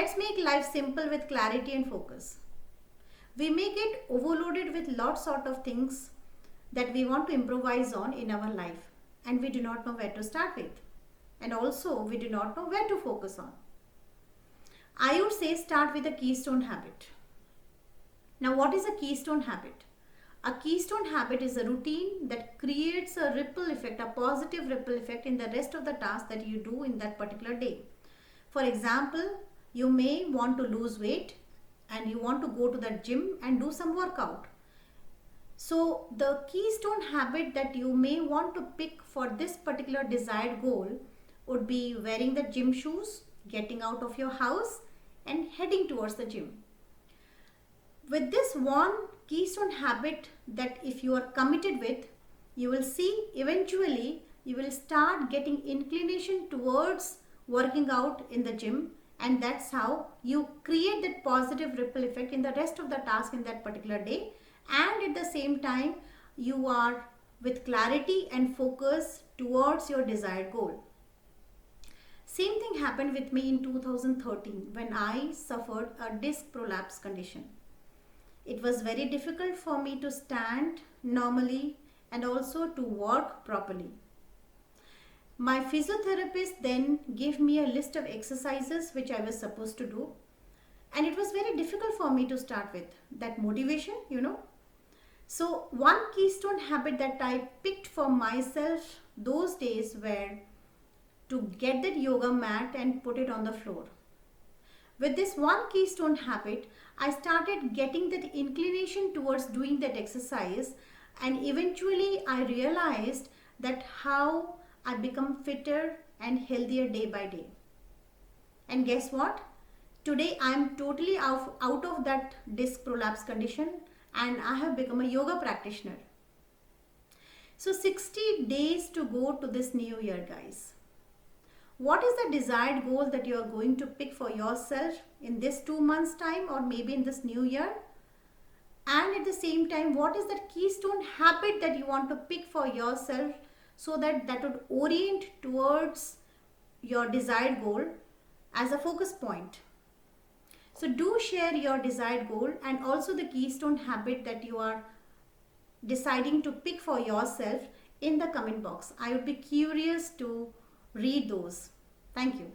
Let's make life simple with clarity and focus. We make it overloaded with lots sort of things that we want to improvise on in our life, and we do not know where to start with, and also we do not know where to focus on. I would say start with a keystone habit. Now, what is a keystone habit? A keystone habit is a routine that creates a ripple effect, a positive ripple effect in the rest of the tasks that you do in that particular day. For example, you may want to lose weight and you want to go to the gym and do some workout. So the keystone habit that you may want to pick for this particular desired goal would be wearing the gym shoes, getting out of your house and heading towards the gym. With this one keystone habit that if you are committed with, you will see eventually you will start getting inclination towards working out in the gym, and that's how you create that positive ripple effect in the rest of the task in that particular day, and at the same time you are with clarity and focus towards your desired goal. Same thing happened with me in 2013 when I suffered a disc prolapse condition. It was very difficult for me to stand normally and also to walk properly. My physiotherapist then gave me a list of exercises which I was supposed to do, and it was very difficult for me to start with that motivation, So one keystone habit that I picked for myself those days were to get that yoga mat and put it on the floor. With this one keystone habit, I started getting that inclination towards doing that exercise, and eventually I realized that how I become fitter and healthier day by day. And guess what? Today I am totally out of that disc prolapse condition and I have become a yoga practitioner. So 60 days to go to this new year, guys. What is the desired goal that you are going to pick for yourself in this 2 months time or maybe in this new year? And at the same time, what is that keystone habit that you want to pick for yourself so that would orient towards your desired goal as a focus point? So do share your desired goal and also the keystone habit that you are deciding to pick for yourself in the comment box. I would be curious to read those. Thank you.